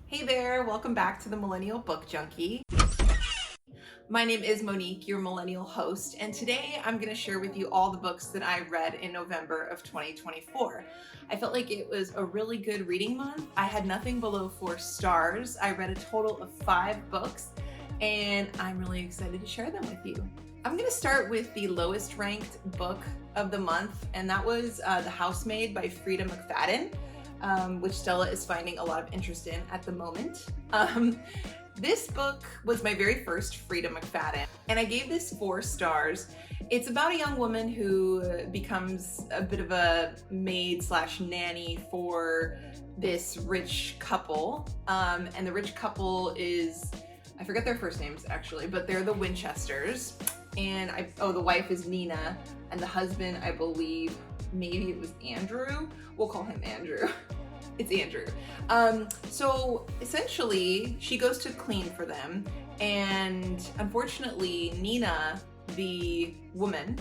Hey there, welcome back to the Millennial Book Junkie. My name is Monique, your millennial host, and today I'm going to share with you all the books that I read in November of 2024. I felt like it was a really good reading month. I had nothing below 4 stars. I read a total of 5 books, and I'm really excited to share them with you. I'm going to start with the lowest ranked book of the month, and that was The Housemaid by Freida McFadden. Which Stella is finding a lot of interest in at the moment. This book was my very first Freida McFadden, and I gave this 4 stars. It's about a young woman who becomes a bit of a maid slash nanny for this rich couple. And the rich couple is, I forget their first names actually, but they're the Winchesters. And the wife is Nina, and the husband, I believe, maybe it was Andrew. We'll call him Andrew. It's Andrew. So essentially, she goes to clean for them, and unfortunately, Nina, the woman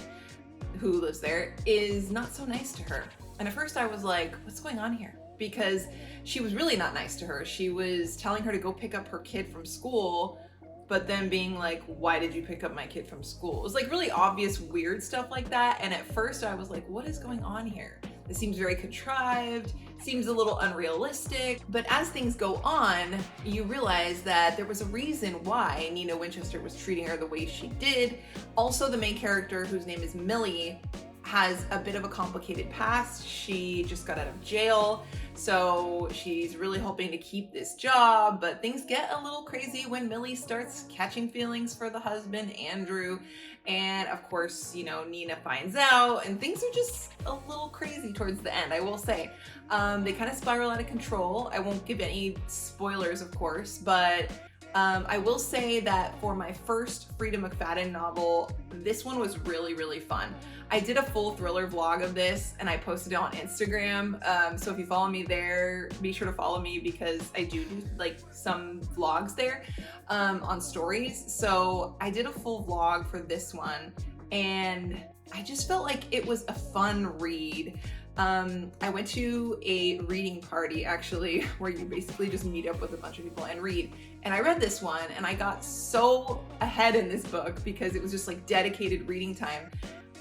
who lives there, is not so nice to her. And at first I was like, what's going on here? Because she was really not nice to her. She was telling her to go pick up her kid from school, but then being like, why did you pick up my kid from school? It was like really obvious, weird stuff like that. And at first I was like, what is going on here? This seems very contrived, seems a little unrealistic. But as things go on, you realize that there was a reason why Nina Winchester was treating her the way she did. Also, the main character, whose name is Millie, has a bit of a complicated past. She just got out of jail, so she's really hoping to keep this job, but things get a little crazy when Millie starts catching feelings for the husband, Andrew, and of course, Nina finds out, and things are just a little crazy towards the end, I will say. They kind of spiral out of control. I won't give any spoilers, of course, but I will say that for my first Freida McFadden novel, this one was really, really fun. I did a full thriller vlog of this and I posted it on Instagram. So if you follow me there, be sure to follow me because I do like some vlogs there on stories. So I did a full vlog for this one and I just felt like it was a fun read. I went to a reading party actually, where you basically just meet up with a bunch of people and read. And I read this one and I got so ahead in this book because it was just like dedicated reading time.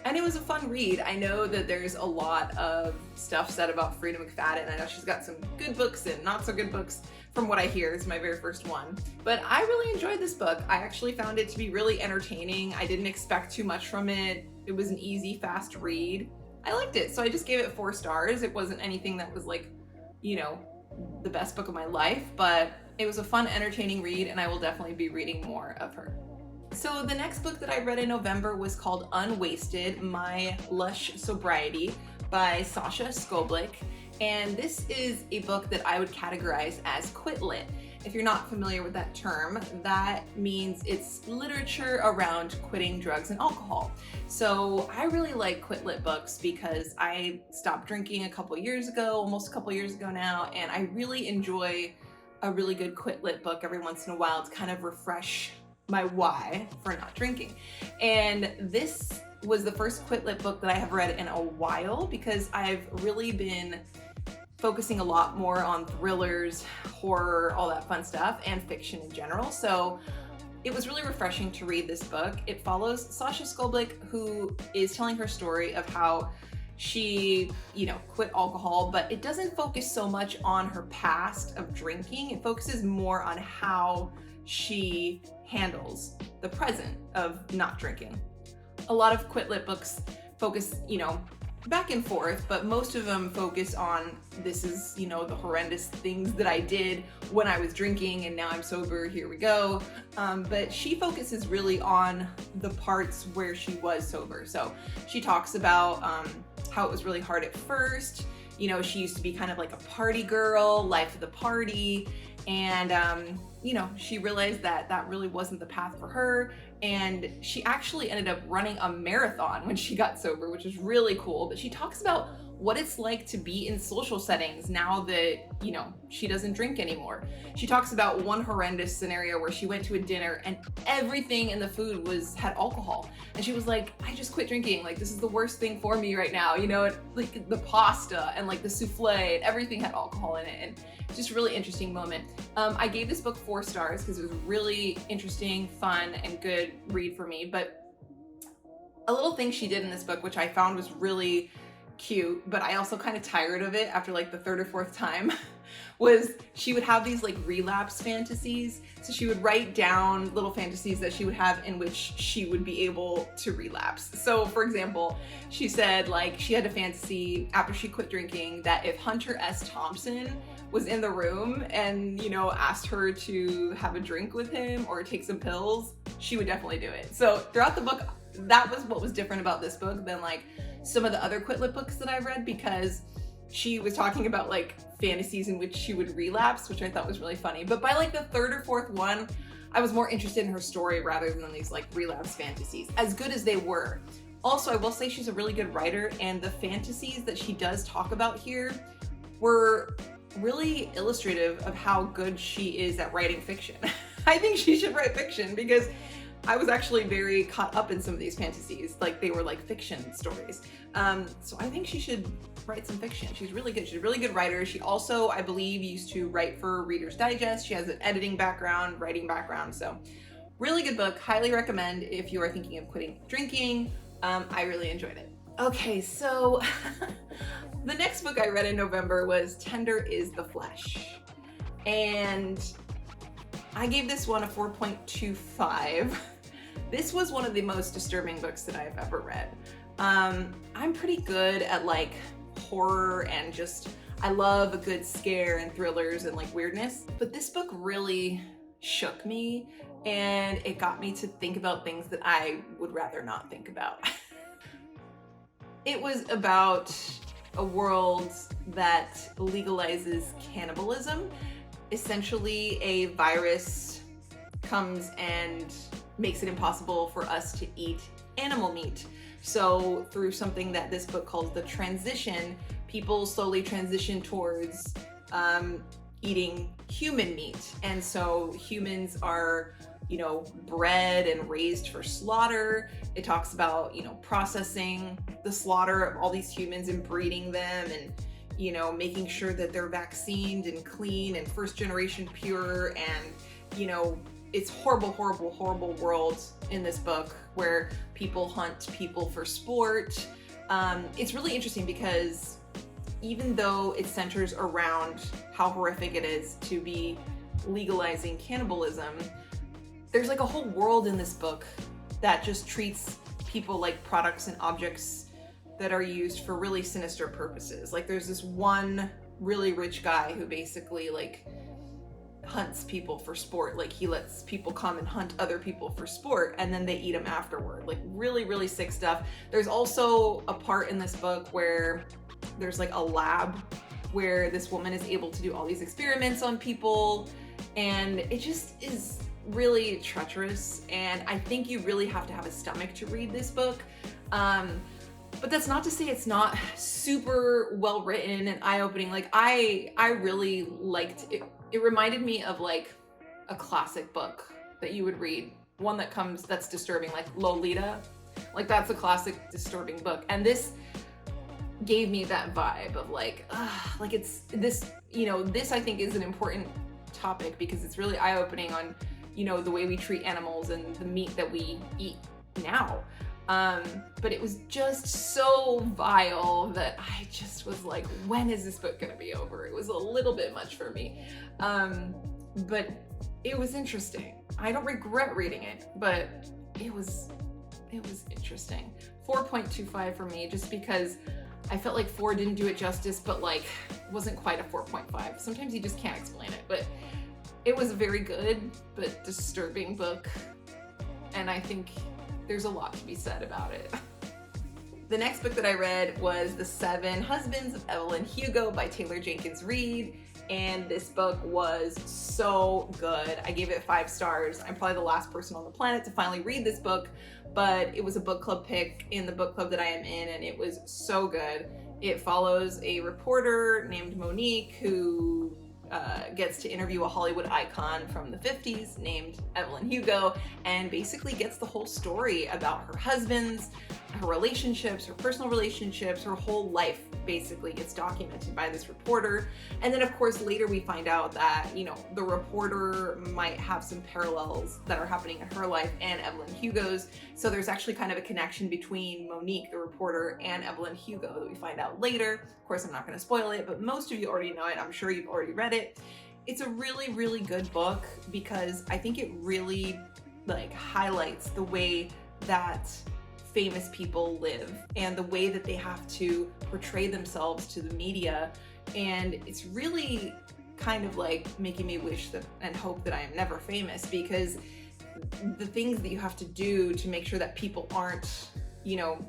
And it was a fun read. I know that there's a lot of stuff said about Freida McFadden. I know she's got some good books and not so good books from what I hear. It's my very first one. But I really enjoyed this book. I actually found it to be really entertaining. I didn't expect too much from it. It was an easy, fast read. I liked it, so I just gave it 4 stars. It wasn't anything that was like, the best book of my life, but it was a fun, entertaining read, and I will definitely be reading more of her. So the next book that I read in November was called Unwasted, My Lush Sobriety by Sasha Skoblik, and this is a book that I would categorize as quit lit. If you're not familiar with that term, that means it's literature around quitting drugs and alcohol. So I really like quit lit books because I stopped drinking almost a couple years ago now, and I really enjoy a really good quit lit book every once in a while to kind of refresh my why for not drinking. And this was the first quit lit book that I have read in a while because I've really been focusing a lot more on thrillers, horror, all that fun stuff, and fiction in general. So it was really refreshing to read this book. It follows Sasha Skoblik, who is telling her story of how she, quit alcohol, but it doesn't focus so much on her past of drinking. It focuses more on how she handles the present of not drinking. A lot of quit lit books focus, back and forth, but most of them focus on this is, the horrendous things that I did when I was drinking and now I'm sober, here we go. But she focuses really on the parts where she was sober. So she talks about how it was really hard at first. She used to be kind of like a party girl, life of the party. And, she realized that that really wasn't the path for her. And she actually ended up running a marathon when she got sober, which is really cool. But she talks about what it's like to be in social settings now that, she doesn't drink anymore. She talks about one horrendous scenario where she went to a dinner and everything in the food had alcohol. And she was like, I just quit drinking. Like, this is the worst thing for me right now. Like the pasta and like the souffle and everything had alcohol in it. And just a really interesting moment. I gave this book 4 stars because it was really interesting, fun, and good read for me. But a little thing she did in this book, which I found was really cute, but I also kind of tired of it after like the 3rd or 4th time, was she would have these like relapse fantasies. So she would write down little fantasies that she would have in which she would be able to relapse. So for example, she said like she had a fantasy after she quit drinking that if Hunter S. Thompson was in the room and, you know, asked her to have a drink with him or take some pills, she would definitely do it. So throughout the book, that was what was different about this book than like some of the other Quit Lit books that I read, because she was talking about like fantasies in which she would relapse, which I thought was really funny. But by like the 3rd or 4th one, I was more interested in her story rather than these like relapse fantasies, as good as they were. Also, I will say she's a really good writer, and the fantasies that she does talk about here were really illustrative of how good she is at writing fiction. I think she should write fiction, because I was actually very caught up in some of these fantasies, like they were like fiction stories. So I think she should write some fiction. She's really good. She's a really good writer. She also, I believe, used to write for Reader's Digest. She has an editing background, writing background. So really good book. Highly recommend if you are thinking of quitting drinking. I really enjoyed it. Okay, so the next book I read in November was Tender is the Flesh. And I gave this one a 4.25. This was one of the most disturbing books that I've ever read. I'm pretty good at like horror and just, I love a good scare and thrillers and like weirdness. But this book really shook me, and it got me to think about things that I would rather not think about. It was about a world that legalizes cannibalism. Essentially, a virus comes and makes it impossible for us to eat animal meat. So through something that this book calls the transition, people slowly transition towards eating human meat. And so humans are, you know, bred and raised for slaughter. It talks about, you know, processing the slaughter of all these humans and breeding them, and, you know, making sure that they're vaccinated and clean and 1st generation pure. And, you know, it's horrible, horrible, horrible world in this book where people hunt people for sport. It's really interesting because even though it centers around how horrific it is to be legalizing cannibalism, there's like a whole world in this book that just treats people like products and objects that are used for really sinister purposes. Like there's this one really rich guy who basically like hunts people for sport. Like he lets people come and hunt other people for sport, and then they eat them afterward. Like really, really sick stuff. There's also a part in this book where there's like a lab where this woman is able to do all these experiments on people, and it just is really treacherous. And I think you really have to have a stomach to read this book. But that's not to say it's not super well written and eye-opening. Like I really liked it. It reminded me of like a classic book that you would read, one that's disturbing, like Lolita. Like that's a classic disturbing book. And this gave me that vibe of like it's this, you know, this I think is an important topic because it's really eye-opening on, you know, the way we treat animals and the meat that we eat now. But it was just so vile that I just was like, when is this book gonna be over? It was a little bit much for me. But it was interesting. I don't regret reading it, but it was interesting. 4.25 for me, just because I felt like 4 didn't do it justice, but like wasn't quite a 4.5. Sometimes you just can't explain it, but it was a very good but disturbing book, and I think there's a lot to be said about it. The next book that I read was The 7 Husbands of Evelyn Hugo by Taylor Jenkins Reid, and this book was so good. I gave it 5 stars. I'm probably the last person on the planet to finally read this book, but it was a book club pick in the book club that I am in, and it was so good. It follows a reporter named Monique who gets to interview a Hollywood icon from the 50s named Evelyn Hugo, and basically gets the whole story about her husbands, her relationships, her personal relationships, her whole life basically gets documented by this reporter. And then of course later we find out that, you know, the reporter might have some parallels that are happening in her life and Evelyn Hugo's. So there's actually kind of a connection between Monique, the reporter, and Evelyn Hugo that we find out later. Of course, I'm not going to spoil it, but most of you already know it. I'm sure you've already read it. It's a really, really good book because I think it really like highlights the way that famous people live and the way that they have to portray themselves to the media. And it's really kind of like making me wish that and hope that I am never famous, because the things that you have to do to make sure that people aren't, you know,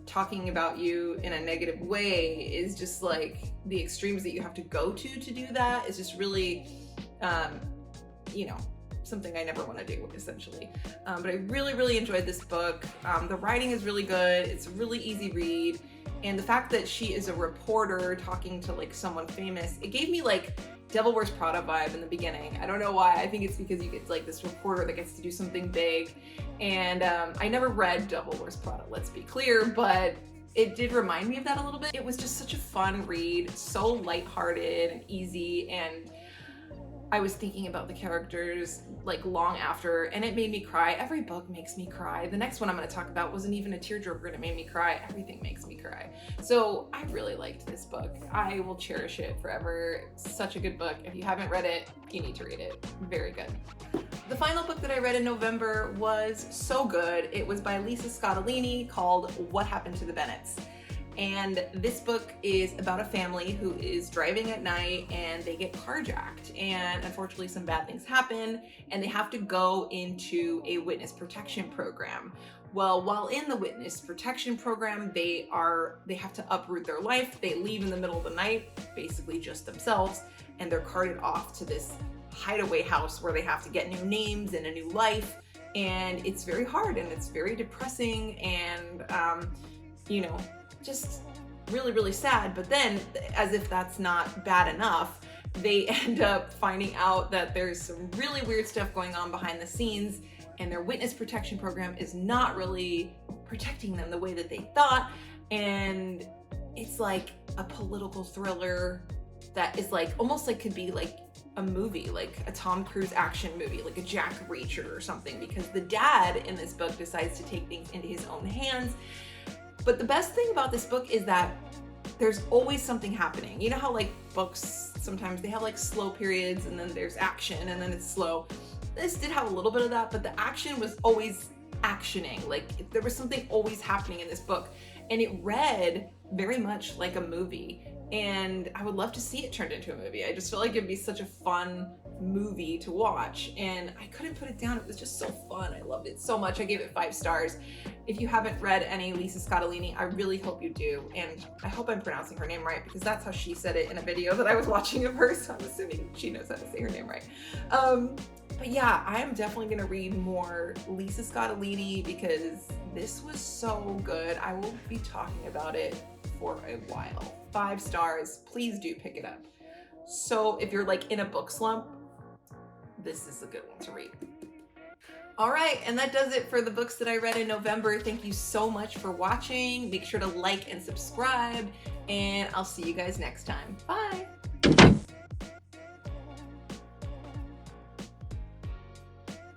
talking about you in a negative way is just like the extremes that you have to go to do that is just really, you know, something I never want to do, essentially. But I really, really enjoyed this book. The writing is really good. It's a really easy read. And the fact that she is a reporter talking to like someone famous, it gave me like Devil Wears Prada vibe in the beginning. I don't know why. I think it's because you get like this reporter that gets to do something big. And I never read Devil Wears Prada, let's be clear, but it did remind me of that a little bit. It was just such a fun read, so lighthearted and easy, and I was thinking about the characters like long after, and it made me cry. Every book makes me cry. The next one I'm going to talk about wasn't even a tearjerker and it made me cry. Everything makes me cry. So I really liked this book. I will cherish it forever. Such a good book. If you haven't read it, you need to read it. Very good. The final book that I read in November was so good. It was by Lisa Scottolini called What Happened to the Bennetts. And this book is about a family who is driving at night and they get carjacked, and unfortunately some bad things happen and they have to go into a witness protection program. Well, while in the witness protection program, they have to uproot their life. They leave in the middle of the night, basically just themselves, and they're carted off to this hideaway house where they have to get new names and a new life. And it's very hard and it's very depressing and, you know, just really, really sad. But then, as if that's not bad enough, they end up finding out that there's some really weird stuff going on behind the scenes, and their witness protection program is not really protecting them the way that they thought. And it's like a political thriller that is like almost like could be like a movie, like a Tom Cruise action movie, like a Jack Reacher or something, because the dad in this book decides to take things into his own hands. But the best thing about this book is that there's always something happening. You know how like books, sometimes they have like slow periods and then there's action and then it's slow. This did have a little bit of that, but the action was always actioning. Like there was something always happening in this book, and it read very much like a movie. And I would love to see it turned into a movie. I just feel like it'd be such a fun movie to watch, and I couldn't put it down. It was just so fun. I loved it so much. I gave it 5 stars. If you haven't read any Lisa Scottolini, I really hope you do. And I hope I'm pronouncing her name right, because that's how she said it in a video that I was watching of hers. So I'm assuming she knows how to say her name right. But yeah, I am definitely going to read more Lisa Scottolini because this was so good. I will be talking about it for a while. 5 stars. Please do pick it up. So if you're like in a book slump, this is a good one to read. All right, and that does it for the books that I read in November. Thank you so much for watching. Make sure to like and subscribe, and I'll see you guys next time. Bye.